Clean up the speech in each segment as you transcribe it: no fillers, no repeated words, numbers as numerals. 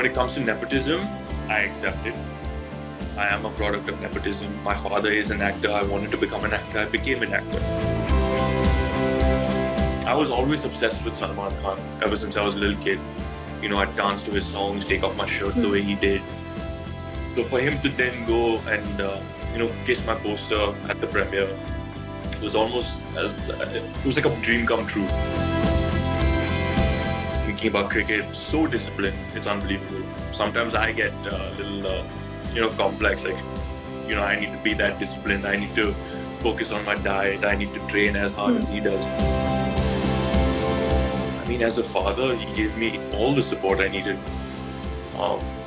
when it comes to nepotism, I accept it. I am a product of nepotism. My father is an actor. I wanted to become an actor. I became an actor. I was always obsessed with Salman Khan ever since I was a little kid. You know, I'd dance to his songs, take off my shirt the way he did. So for him to then go and, kiss my poster at the premiere, it was almost, it was like a dream come true. Thinking about cricket, so disciplined, it's unbelievable. Sometimes I get a little, complex, like, I need to be that disciplined. I need to focus on my diet. I need to train as hard as he does. I mean, as a father, he gave me all the support I needed.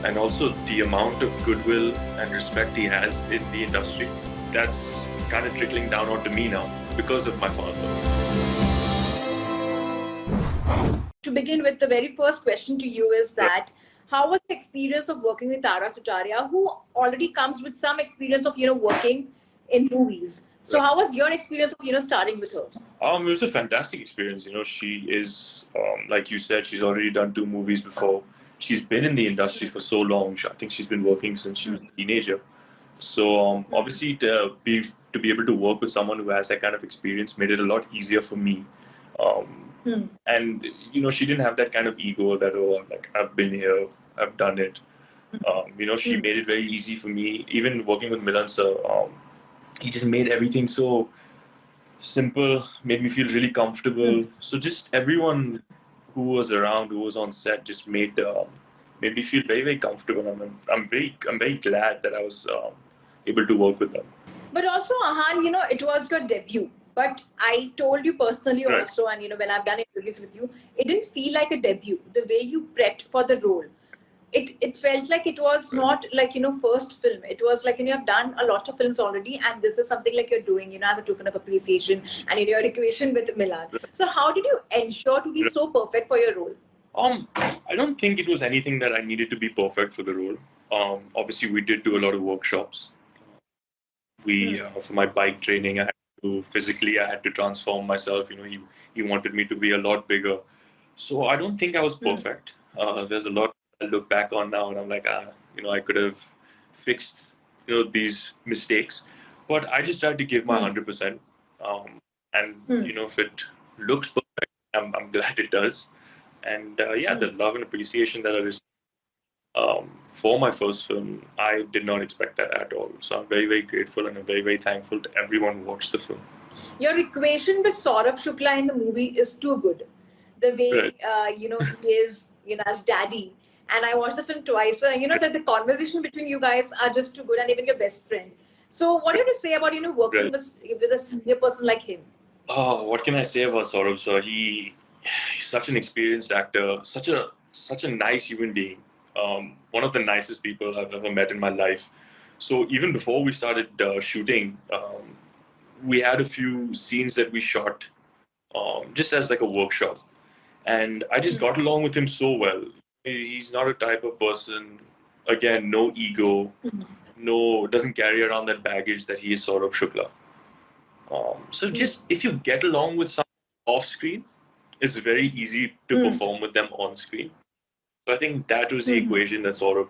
And also the amount of goodwill and respect he has in the industry, that's kind of trickling down onto me now because of my father. To begin with, the very first question to you is that, how was the experience of working with Tara Sutaria, who already comes with some experience of, working in movies? So how was your experience of, starting with her? It was a fantastic experience. She is, like you said, she's already done 2 movies before. She's been in the industry for so long. I think she's been working since she was a teenager. So obviously to be able to work with someone who has that kind of experience made it a lot easier for me. And, she didn't have that kind of ego that, like, I've been here, I've done it. She made it very easy for me. Even working with Milan sir, he just made everything so simple, made me feel really comfortable. So just everyone who was around, who was on set, just made me feel very, very comfortable. And I'm very glad that I was able to work with them. But also, Ahan, it was your debut. But I told you personally also, and when I've done interviews with you, it didn't feel like a debut. The way you prepped for the role, it felt like it was not like first film. It was like you have done a lot of films already, and this is something like you're doing as a token of appreciation, and in your equation with Milan. So how did you ensure to be so perfect for your role? I don't think it was anything that I needed to be perfect for the role. Obviously, we did do a lot of workshops. For my bike training, I had to transform myself. He wanted me to be a lot bigger. So I don't think I was perfect. There's a lot I look back on now, and I'm like, I could have fixed, these mistakes. But I just tried to give my 100%. If it looks perfect, I'm glad it does. And the love and appreciation that I received for my first film, I did not expect that at all. So I'm very, very grateful, and I'm very, very thankful to everyone who watched the film. Your equation with Saurabh Shukla in the movie is too good. The way, he is, as daddy. And I watched the film twice. So, that the conversation between you guys are just too good, and even your best friend. So what do you have to say about, working with a senior person like him? What can I say about Saurabh? So he's such an experienced actor, such a nice human being. One of the nicest people I've ever met in my life. So even before we started shooting, we had a few scenes that we shot just as like a workshop. And I just got along with him so well. He's not a type of person, again, no ego, doesn't carry around that baggage that he is Saurabh Shukla. So just if you get along with someone off screen, it's very easy to perform with them on screen. So I think that was the equation that Saurabh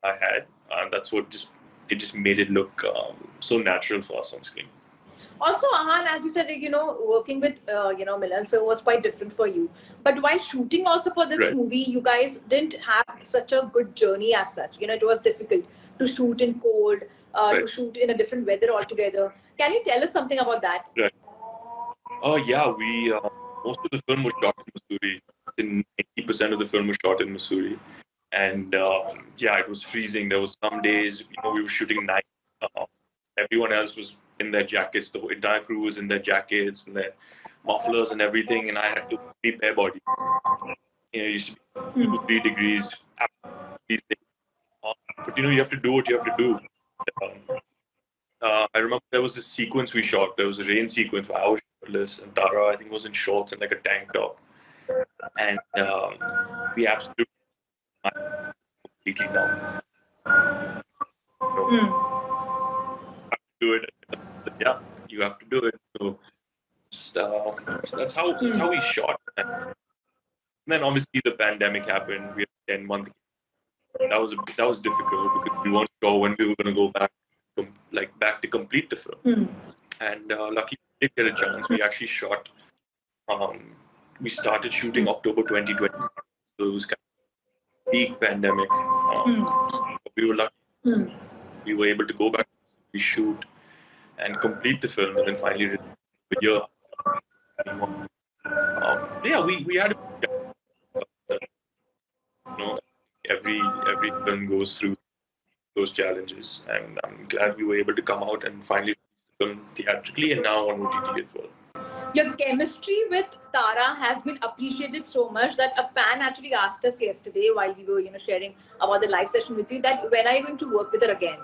I had, and that's what just made it look so natural for us on screen. Also, Ahan, as you said, working with Milan sir was quite different for you. But while shooting also for this movie, you guys didn't have such a good journey as such. It was difficult to shoot in cold, to shoot in a different weather altogether. Can you tell us something about that? Right. We most of the film was shot in Missouri. 90% of the film was shot in Missouri, and it was freezing. There was some days, we were shooting night. Everyone else was in their jackets. The entire crew was in their jackets and their mufflers and everything, and I had to be bare body. It used to be 2-3 degrees. But you have to do what you have to do. I remember there was a sequence we shot. There was a rain sequence where I was shirtless, and Tara, I think, was in shorts and like a tank top. And we absolutely completely down. Do it. Yeah, you have to do it. So that's how we shot. And then obviously the pandemic happened. We had a 10-month that was difficult because we weren't sure when we were going to go back to complete the film. And luckily we did get a chance. We actually shot. We started shooting October 2020, so it was kind of peak pandemic. We were lucky. We were able to go back, we shoot, and complete the film, and then finally release it a year. Yeah, we had every film goes through those challenges, and I'm glad we were able to come out and finally release the film theatrically and now on OTT as well. Your chemistry with Tara has been appreciated so much that a fan actually asked us yesterday while we were, sharing about the live session with you that when are you going to work with her again?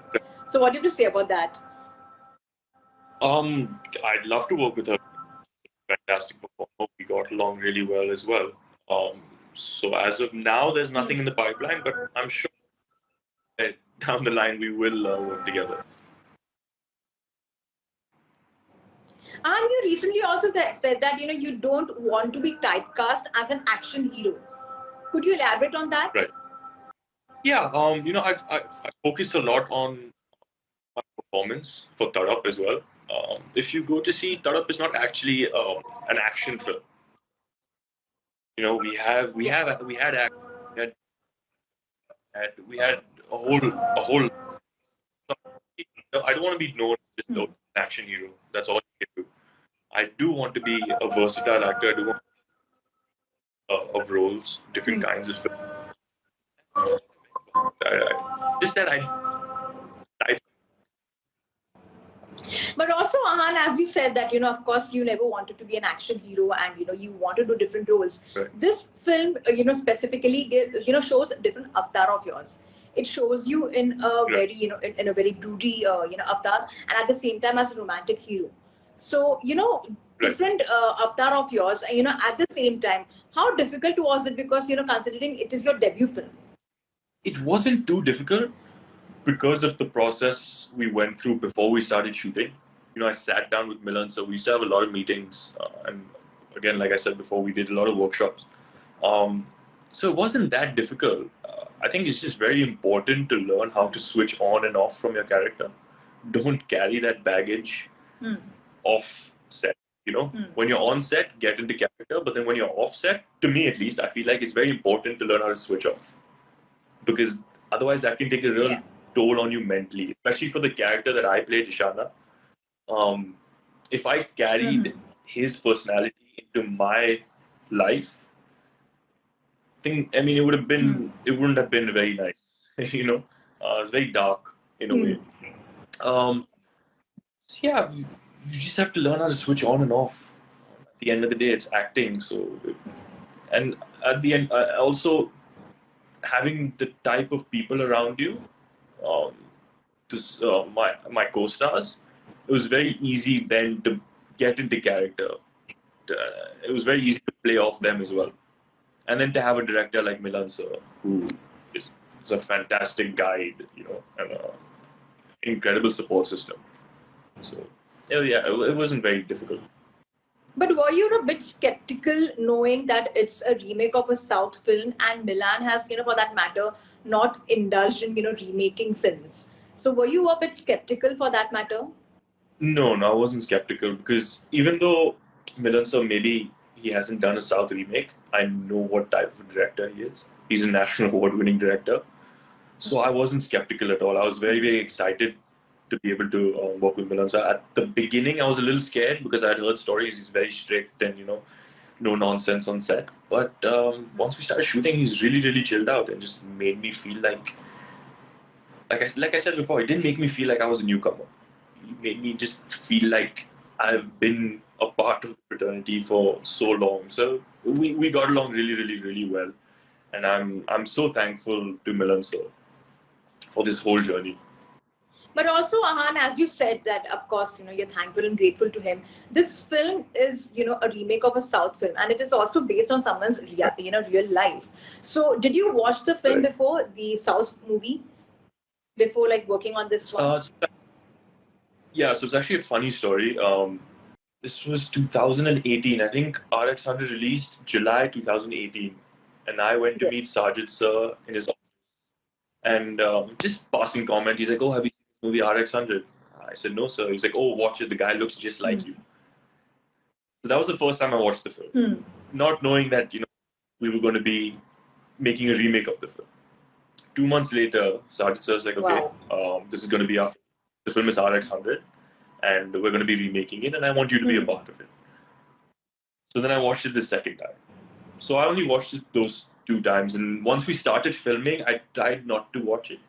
So what do you have to say about that? I'd love to work with her. Fantastic performer. We got along really well as well. So as of now, there's nothing in the pipeline, but I'm sure that down the line we will work together. And you recently also said that you don't want to be typecast as an action hero. Could you elaborate on that? Right. Yeah. I've focused a lot on my performance for Tadap as well. If you go to see, Tadap is not actually an action film. We had a whole. I don't want to be known as just an action hero. That's all I can do. I do want to be a versatile actor. I do want of roles, different kinds of films. Just that I. But also, Ahan, as you said that, of course, you never wanted to be an action hero and, you want to do different roles. Right. This film, specifically, shows a different avatar of yours. It shows you in a very, in a very broody, avatar, and at the same time as a romantic hero. So, different avatar of yours, at the same time, how difficult was it? Because, considering it is your debut film. It wasn't too difficult because of the process we went through before we started shooting. I sat down with Milan, so we used to have a lot of meetings. And again, like I said before, we did a lot of workshops. So it wasn't that difficult. I think it's just very important to learn how to switch on and off from your character. Don't carry that baggage off set. When you're on set, get into character. But then when you're off set, to me at least, I feel like it's very important to learn how to switch off. Because otherwise that can take a real toll on you mentally, especially for the character that I played, Ishana. If I carried his personality into my life, it would have been, it wouldn't have been very nice. It's very dark in a way. So yeah, you just have to learn how to switch on and off. At the end of the day, it's acting. And at the end, also having the type of people around you, my co-stars, it was very easy then to get into character. It was very easy to play off them as well. And then to have a director like Milan sir, who is a fantastic guide, and an incredible support system. So, yeah, it wasn't very difficult. But were you a bit skeptical knowing that it's a remake of a South film and Milan has, for that matter, not indulged in, remaking films? So were you a bit skeptical for that matter? No, I wasn't skeptical because even though Milan sir, maybe he hasn't done a South remake, I know what type of director he is. He's a national award-winning director. So I wasn't skeptical at all. I was very, very excited to be able to work with Milan sir. At the beginning, I was a little scared because I'd heard stories. He's very strict and, no nonsense on set. But once we started shooting, he's really, really chilled out and just made me feel like I said before, it didn't make me feel like I was a newcomer. It made me just feel like I've been a part of the fraternity for so long. So we got along really, really, really well. And I'm so thankful to Milan sir for this whole journey. But also, Ahan, as you said that, of course, you're thankful and grateful to him. This film is, a remake of a South film, and it is also based on someone's, real life. So, did you watch the film before, the South movie, before working on this one? Yeah, so it's actually a funny story. This was 2018. I think RX100 released July 2018, and I went to meet Sajid sir in his office And just passing comment, he's like, "Oh, have you seen the movie RX-100?" I said, "No, sir." He's like, "Oh, watch it. The guy looks just like you." So that was the first time I watched the film, not knowing that we were going to be making a remake of the film. 2 months later, Sergeant Sir's like, "Okay, this is going to be our film. The film is RX-100, and we're going to be remaking it, and I want you to be a part of it." So then I watched it the second time. So I only watched it those 2 times, and once we started filming, I tried not to watch it.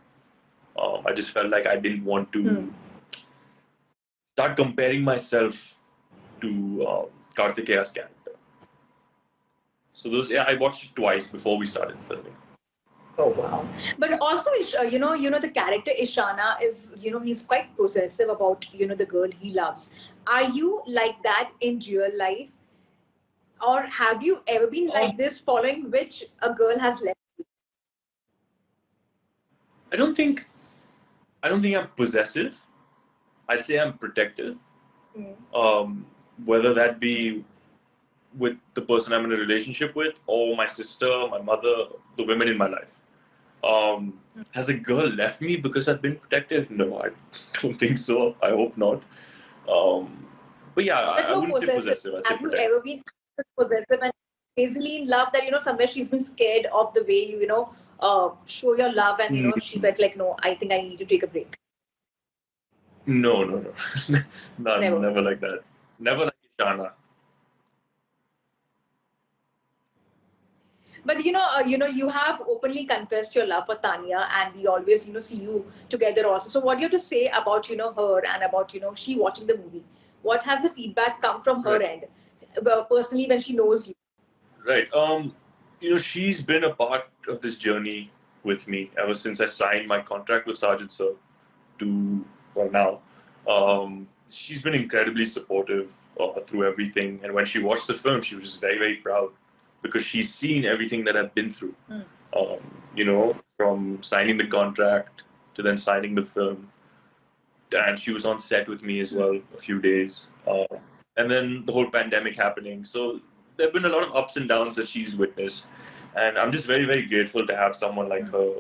I just felt like I didn't want to start comparing myself to Kartikeya's character. So I watched it twice before we started filming. Oh wow! But also, the character Ishana is, he's quite possessive about, the girl he loves. Are you like that in real life, or have you ever been like this, following which a girl has left you? I don't think I'm possessive. I'd say I'm protective. Whether that be with the person I'm in a relationship with, or my sister, my mother, the women in my life. Has a girl left me because I've been protective? No, I don't think so. I hope not. But yeah, I wouldn't say possessive. I'd say protective. Have you ever been possessive and crazily in love that, somewhere she's been scared of the way you, show your love, and, she felt like, no, I think I need to take a break? No. Never like that. Never like Ishana. But you have openly confessed your love for Tanya, and we always see you together also. So what do you have to say about her, and about she watching the movie? What has the feedback come from her end, personally, when she knows you? Right. She's been a part of this journey with me ever since I signed my contract with Sergeant Sir to now. She's been incredibly supportive through everything, and when she watched the film, she was just very, very proud because she's seen everything that I've been through. From signing the contract to then signing the film, and she was on set with me as well a few days, and then the whole pandemic happening. So there have been a lot of ups and downs that she's witnessed, and I'm just very, very grateful to have someone like her,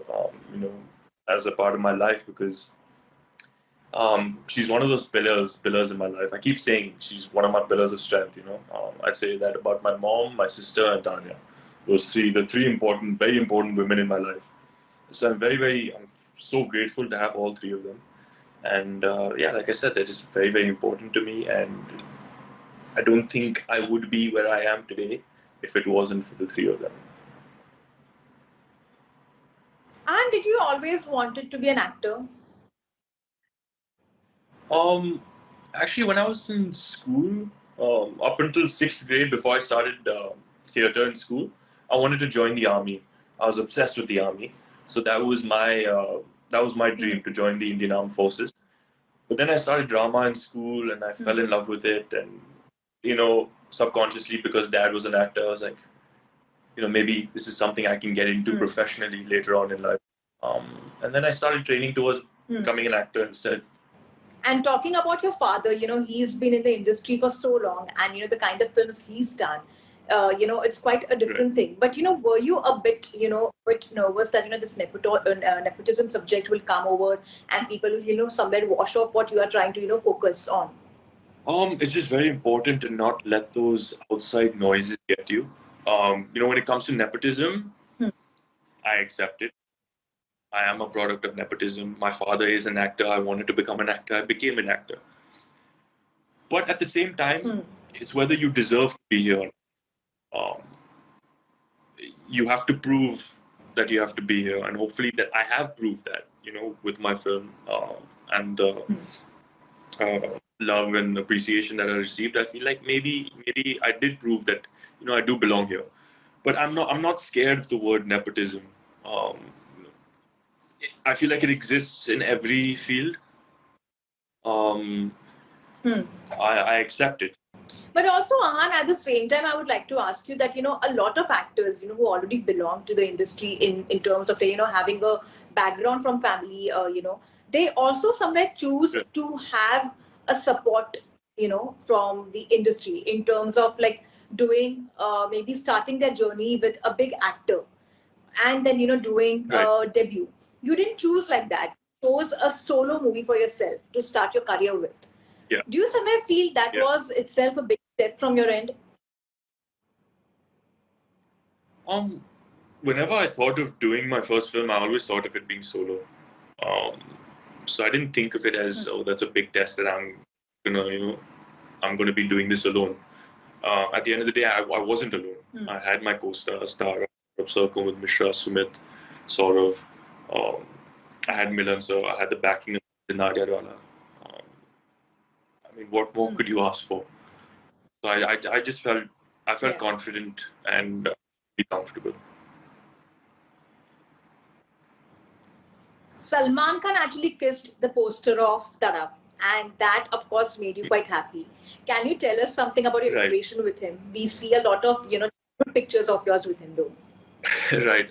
as a part of my life, because she's one of those pillars in my life. I keep saying she's one of my pillars of strength. I'd say that about my mom, my sister, and Tanya. Those the three important, very important women in my life. So I'm so grateful to have all three of them. And like I said, they're just very, very important to me. And I don't think I would be where I am today if it wasn't for the three of them. And did you always wanted to be an actor? Actually, when I was in school, up until 6th grade, before I started theatre in school, I wanted to join the army. I was obsessed with the army, so that was my dream, to join the Indian Armed Forces. But then I started drama in school, and I fell in love with it, and subconsciously, because Dad was an actor, I was like, maybe this is something I can get into professionally later on in life. And then I started training towards becoming an actor instead. And talking about your father, he's been in the industry for so long, and the kind of films he's done, it's quite a different thing. But were you a bit nervous that this nepotism subject will come over, and people will somewhere wash off what you are trying to focus on? It's just very important to not let those outside noises get you. When it comes to nepotism, I accept it. I am a product of nepotism. My father is an actor. I wanted to become an actor. I became an actor. But at the same time, it's whether you deserve to be here. You have to prove that you have to be here, and hopefully that I have proved that, with my film and the love and appreciation that I received. I feel like maybe I did prove that, I do belong here. But I'm not scared of the word nepotism. I feel like it exists in every field. I accept it. But also, Ahan, at the same time, I would like to ask you that, a lot of actors, who already belong to the industry in terms of, having a background from family, they also somewhere choose to have a support, from the industry in terms of like doing, maybe starting their journey with a big actor, and then, doing a debut. You didn't choose like that. You chose a solo movie for yourself to start your career with. Yeah. Do you somewhere feel that was itself a big step from your end? Whenever I thought of doing my first film, I always thought of it being solo. So I didn't think of it as, oh, that's a big test that I'm gonna be doing this alone. At the end of the day, I wasn't alone. I had my co-stars, Tara, Circle with Mishra, Sumit, Saurav. I had Milan, so I had the backing of Nadia Rana. I mean, what more could you ask for? So I just felt confident and be comfortable. Salman Khan actually kissed the poster of Tadap, and that, of course, made you quite happy. Can you tell us something about your equation with him? We see a lot of, good pictures of yours with him, though. Right.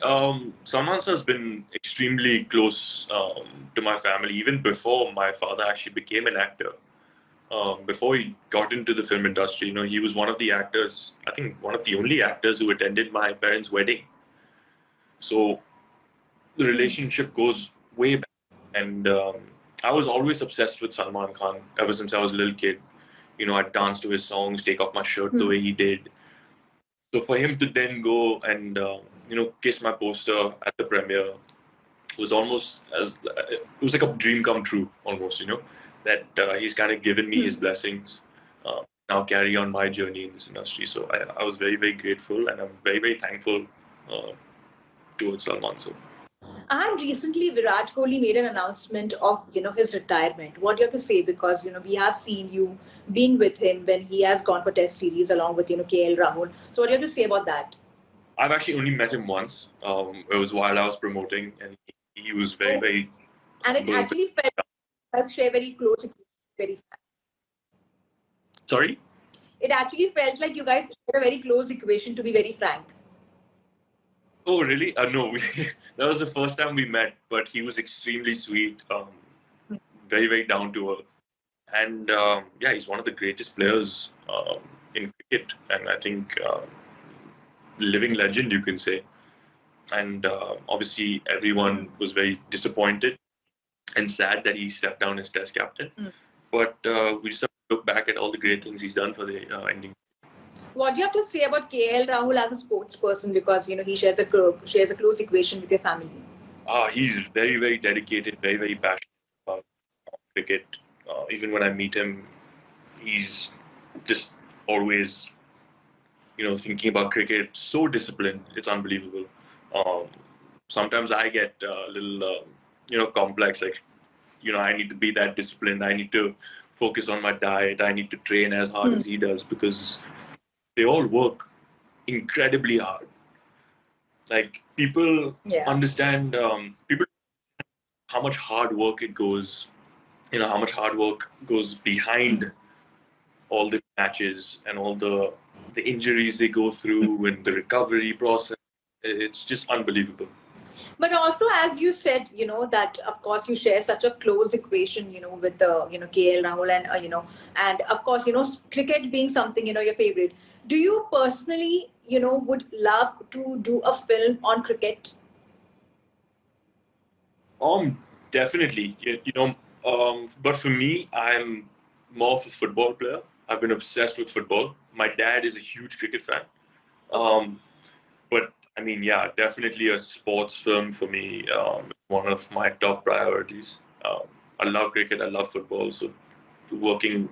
Salman sir has been extremely close to my family, even before my father actually became an actor. Before he got into the film industry, he was one of the actors, I think one of the only actors who attended my parents' wedding. So the relationship goes way back. And I was always obsessed with Salman Khan ever since I was a little kid. I'd dance to his songs, take off my shirt the way he did. So for him to then go and, kiss my poster at the premiere was almost it was like a dream come true almost, that he's kind of given me his blessings. Now carry on my journey in this industry. So I was very, very grateful, and I'm very, very thankful towards Salman sir. And recently, Virat Kohli made an announcement of his retirement. What do you have to say? Because we have seen you being with him when he has gone for Test series along with KL Rahul. So what do you have to say about that? I've actually only met him once. It was while I was promoting, and he was very, very. And it actually felt like share very close, very. Sorry. It actually felt like you guys had a very close equation, to be very frank. Oh, really? No, that was the first time we met, but he was extremely sweet, very, very down to earth. And he's one of the greatest players in cricket, and I think living legend, you can say. And obviously, everyone was very disappointed and sad that he stepped down as Test captain. But we just have to look back at all the great things he's done for the Indian. What do you have to say about KL Rahul as a sports person? Because he shares a close equation with your family. He's very, very dedicated, very, very passionate about cricket. Even when I meet him, he's just always, thinking about cricket. So disciplined, it's unbelievable. Sometimes I get a little, complex. Like, I need to be that disciplined. I need to focus on my diet. I need to train as hard as he does, because they all work incredibly hard. Like, people understand how much hard work it goes, how much hard work goes behind all the matches and all the injuries they go through and the recovery process. It's just unbelievable. But also, as you said, that of course you share such a close equation, with KL Rahul and and of course, cricket being something, your favorite. Do you personally, would love to do a film on cricket? Definitely. But for me, I'm more of a football player. I've been obsessed with football. My dad is a huge cricket fan. But I mean, definitely a sports film for me. One of my top priorities. I love cricket. I love football. So working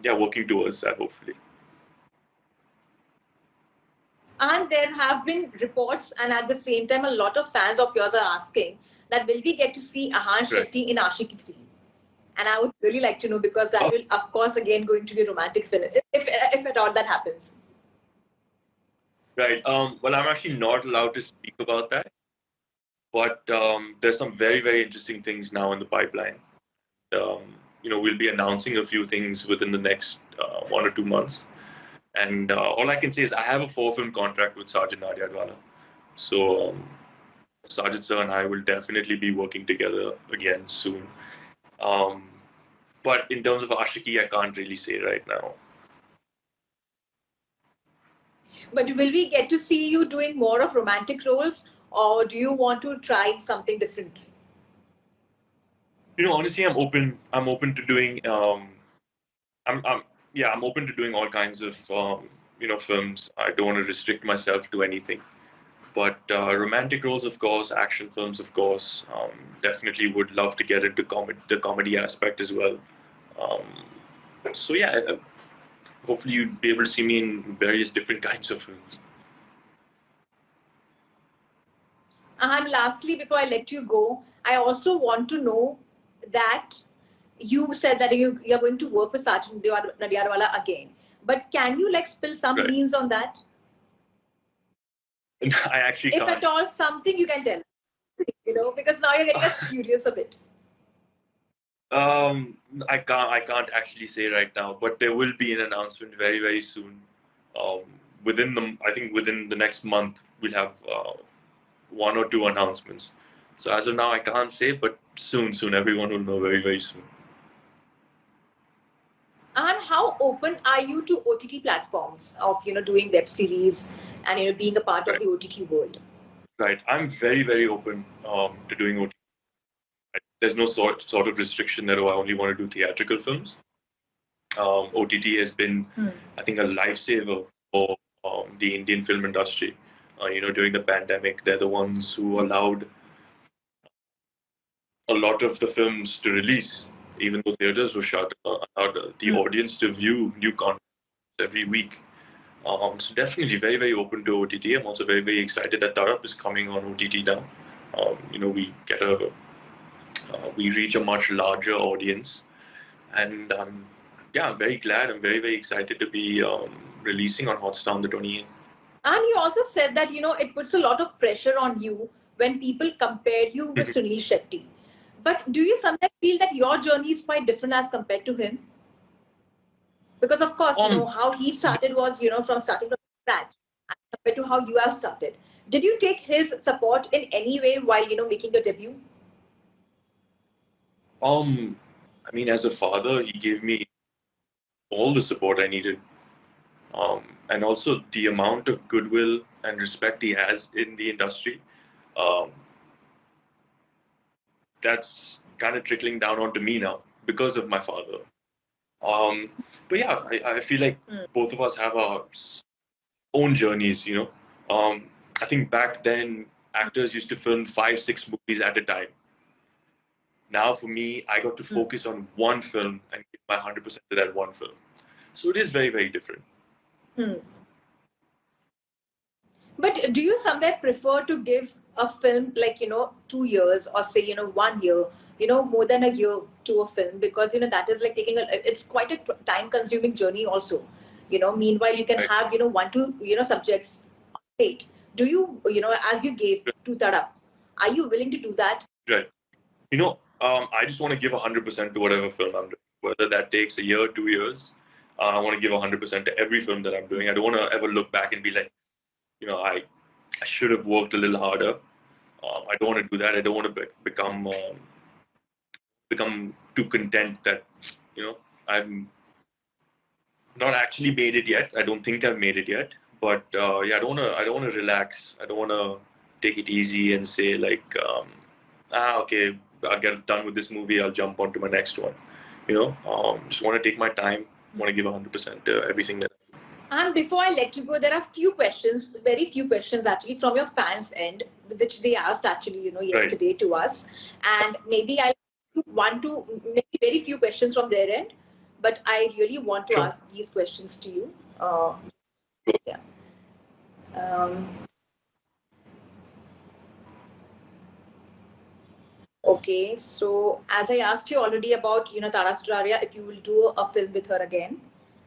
towards that, hopefully. And there have been reports, and at the same time, a lot of fans of yours are asking that will we get to see Ahan Shetty in Aashiqui 3? And I would really like to know, because that will, of course, again going to be a romantic film, if at all that happens. Right. Well, I'm actually not allowed to speak about that. But there's some very, very interesting things now in the pipeline. We'll be announcing a few things within the next 1 or 2 months. And all I can say is I have a 4-film contract with Sergeant Nadia Rana. So Sergeant Sir and I will definitely be working together again soon. But in terms of Aashiqui, I can't really say right now. But will we get to see you doing more of romantic roles, or do you want to try something different? Honestly, I'm open. I'm open to doing. I'm open to doing all kinds of films. I don't want to restrict myself to anything. But romantic roles, of course, action films, of course. Definitely would love to get into the comedy aspect as well. Um, so yeah, hopefully you'd be able to see me in various different kinds of films. And lastly, before I let you go, I also want to know that you said that you're going to work with Sergeant Nadiadwala again. But can you spill some Right. beans on that? I actually can't. If at all, something you can tell. Because now you're getting us curious a bit. I can't actually say right now, but there will be an announcement very, very soon. I think within the next month, we'll have one or two announcements. So as of now, I can't say, but soon, everyone will know very, very soon. And how open are you to OTT platforms of doing web series and being a part of the OTT world? Right, I'm very, very open to doing OTT. There's no sort of restriction that I only want to do theatrical films. OTT has been, I think, a lifesaver for the Indian film industry. During the pandemic, they're the ones who allowed a lot of the films to release, even though theaters were shut, allowed the audience to view new content every week. So definitely very, very open to OTT. I'm also very, very excited that Tadap is coming on OTT now. We reach a much larger audience, and I'm very glad. I'm very, very excited to be releasing on Hotstar on the 28th. And you also said that it puts a lot of pressure on you when people compare you with Suniel Shetty. But do you sometimes feel that your journey is quite different as compared to him? Because of course, how he started was from starting from scratch compared to how you have started. Did you take his support in any way while making your debut? I mean, as a father, he gave me all the support I needed. And also the amount of goodwill and respect he has in the industry, that's kind of trickling down onto me now because of my father. But yeah, I feel like both of us have our own journeys, I think back then, actors used to film 5-6 movies at a time. Now for me, I got to focus on one film and give my 100% to that one film. So it is very, very different. But do you somewhere prefer to give a film 2 years or say 1 year, more than a year to a film, because that is like it's quite a time consuming journey also. Meanwhile you can have 1-2 subjects on plate. Do you as you gave to Tadap, are you willing to do that? Right. I just want to give 100% to whatever film I'm doing, whether that takes a year, 2 years. I want to give 100% to every film that I'm doing. I don't want to ever look back and be like, I should have worked a little harder. I don't want to do that. I don't want to become too content that I've not actually made it yet. I don't think I've made it yet. But I don't want to relax. I don't want to take it easy and say like, okay, I'll get done with this movie. I'll jump on to my next one. Just want to take my time. Want to give 100% to everything that. And before I let you go, there are very few questions actually from your fans' end, which they asked actually, yesterday to us. And maybe I'll want to maybe very few questions from their end, but I really want to ask these questions to you. Yeah. Okay, so as I asked you already about, Tara Sutaria, if you will do a film with her again.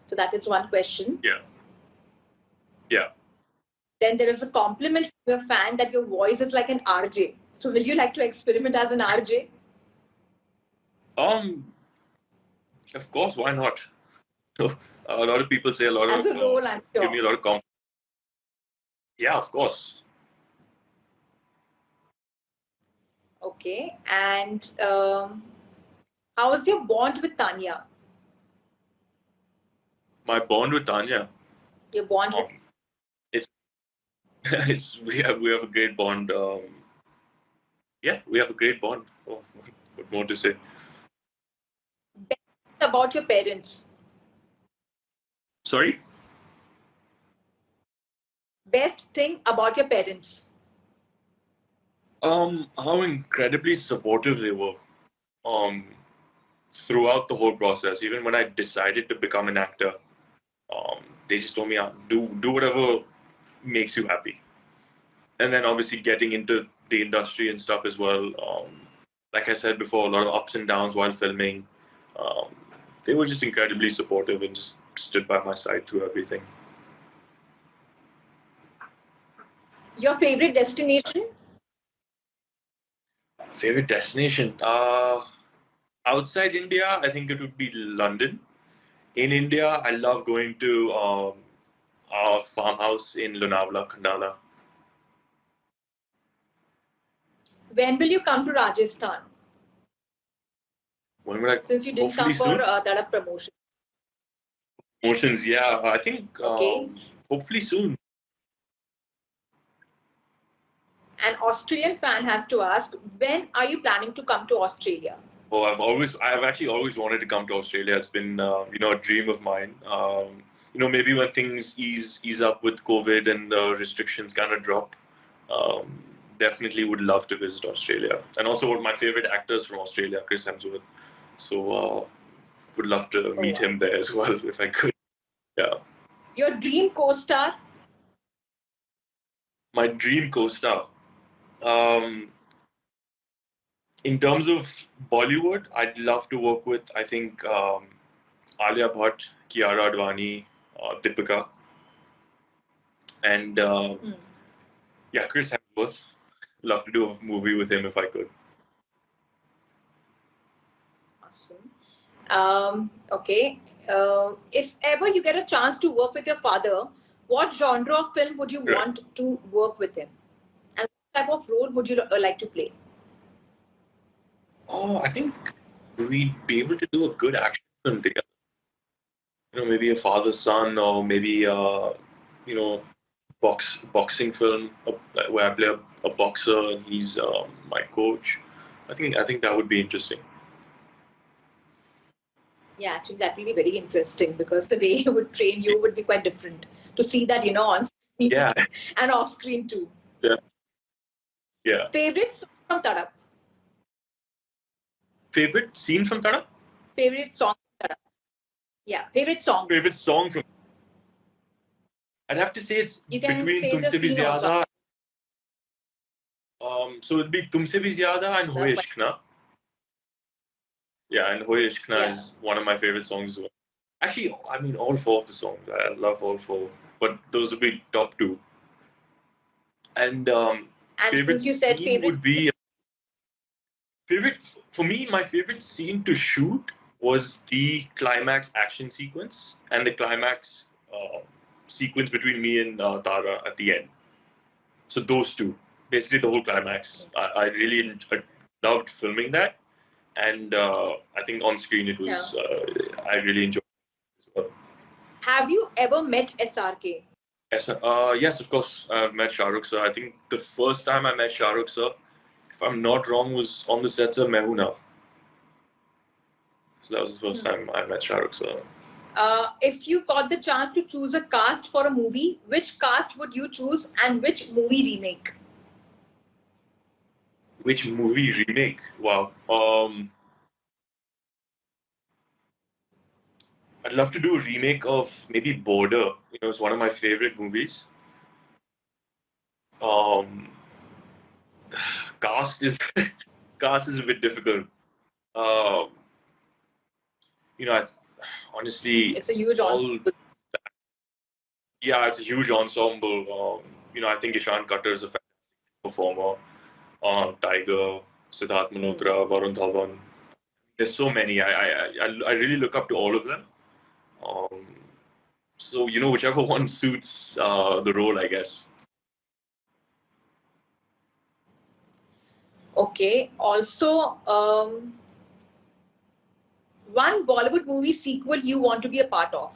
So that is one question. Yeah. Then there is a compliment from your fan that your voice is like an RJ. So will you like to experiment as an RJ? Of course, why not? So, a lot of people say a lot as of a role, I'm sure. Give me a lot of compliments. Yeah, of course. Okay, and how is your bond with Tanya? My bond with Tanya. Your bond with we have a great bond. Yeah, we have a great bond. Oh, what more to say? Best about your parents. Sorry? Best thing about your parents. How incredibly supportive they were. Um, throughout the whole process. Even when I decided to become an actor, they just told me, do whatever makes you happy. And then obviously getting into the industry and stuff as well. Like I said before, a lot of ups and downs while filming. Um, they were just incredibly supportive and just stood by my side through everything. Your favorite destination? Favorite destination? Outside India, I think it would be London. In India, I love going to our farmhouse in Lonavala, Khandala. When will you come to Rajasthan? When will I? Since you didn't come Hopefully for soon. Tadap promotion. Promotions, yeah. I think Okay. hopefully soon. An Australian fan has to ask, when are you planning to come to Australia? Oh, I've actually always wanted to come to Australia. It's been, a dream of mine. Maybe when things ease up with COVID and the restrictions kind of drop, um, definitely would love to visit Australia. And also, one of my favorite actors from Australia, Chris Hemsworth. So, would love to meet him there as well if I could. Yeah. Your dream co-star? My dream co-star. In terms of Bollywood, I'd love to work with, I think, Alia Bhatt, Kiara Advani, Deepika, and Chris Hemsworth. Love to do a movie with him if I could. Awesome. Okay. If ever you get a chance to work with your father, what genre of film would you want to work with him? And what type of role would you like to play? Oh, I think we'd be able to do a good action film together. Maybe a father-son, or maybe boxing film where I play a boxer and he's my coach. I think that would be interesting. Yeah, actually, that will be very interesting because the way he would train you would be quite different to see that, on screen and off screen too. Yeah. Favorite song from Tadap? Favorite scene from Tadap? Favorite song from Tadap? Yeah, favorite song. Favorite song from. I'd have to say it's between Tumse Bhi Zyada. So it'd be Tumse Bhi Zyada and Hoye Ishq Na. Yeah, and Hoye Ishq Na is one of my favorite songs as well. Actually, I mean, all four of the songs. I love all four. But those would be top two. And favorite scene would be. For me, my favorite scene to shoot was the climax action sequence and the climax sequence between me and Tara at the end. So those two, basically the whole climax. I really loved filming that, and I think on screen it was. I really enjoyed it as well. Have you ever met SRK? Yes, of course. I've met Shah Rukh sir. I think the first time I met Shah Rukh sir, if I'm not wrong, was on the sets of Mehuna. So that was the first time I met Shah Rukh sir. If you got the chance to choose a cast for a movie, which cast would you choose and which movie remake? Which movie remake? Wow. I'd love to do a remake of maybe Border. It's one of my favorite movies. Cast is a bit difficult. Honestly, it's a huge ensemble. Yeah, it's a huge ensemble. I think Ishan Khattar is a fantastic performer. Tiger, Siddharth Malhotra, Varun Dhawan. There's so many. I really look up to all of them. So whichever one suits the role, I guess. Okay. Also, one Bollywood movie sequel you want to be a part of?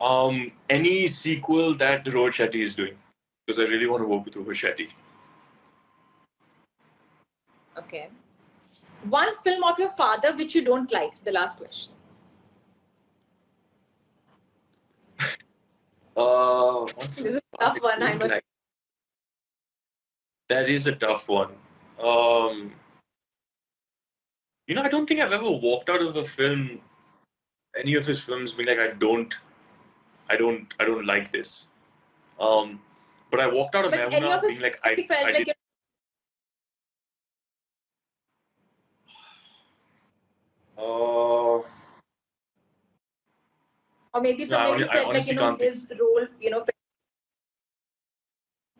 Any sequel that Rohit Shetty is doing, because I really want to work with Rohit Shetty. Okay. One film of your father which you don't like. The last question. This is a tough one, I must. That is a tough one. I don't think I've ever walked out of a film, any of his films, being like, I don't like this. But I walked out of Mehuna being like, I did. Or maybe somebody felt like, his role,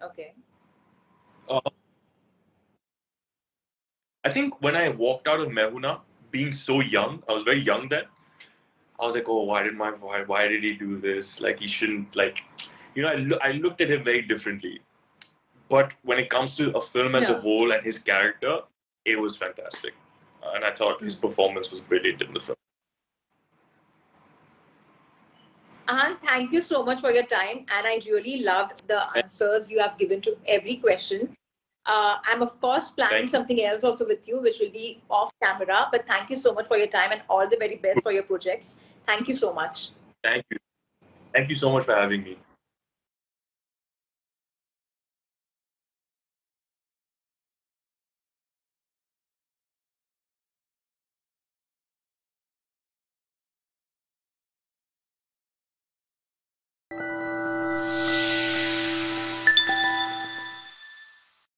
Okay. I think when I walked out of Mehuna, being so young, I was very young then. I was like, oh, why did he do this? Like, he shouldn't, like, I looked at him very differently. But when it comes to a film as a whole and his character, it was fantastic. And I thought his performance was brilliant in the film. Ahan, thank you so much for your time. And I really loved the answers you have given to every question. I'm, of course, planning something else also with you, which will be off camera. But thank you so much for your time and all the very best for your projects. Thank you so much. Thank you. Thank you so much for having me.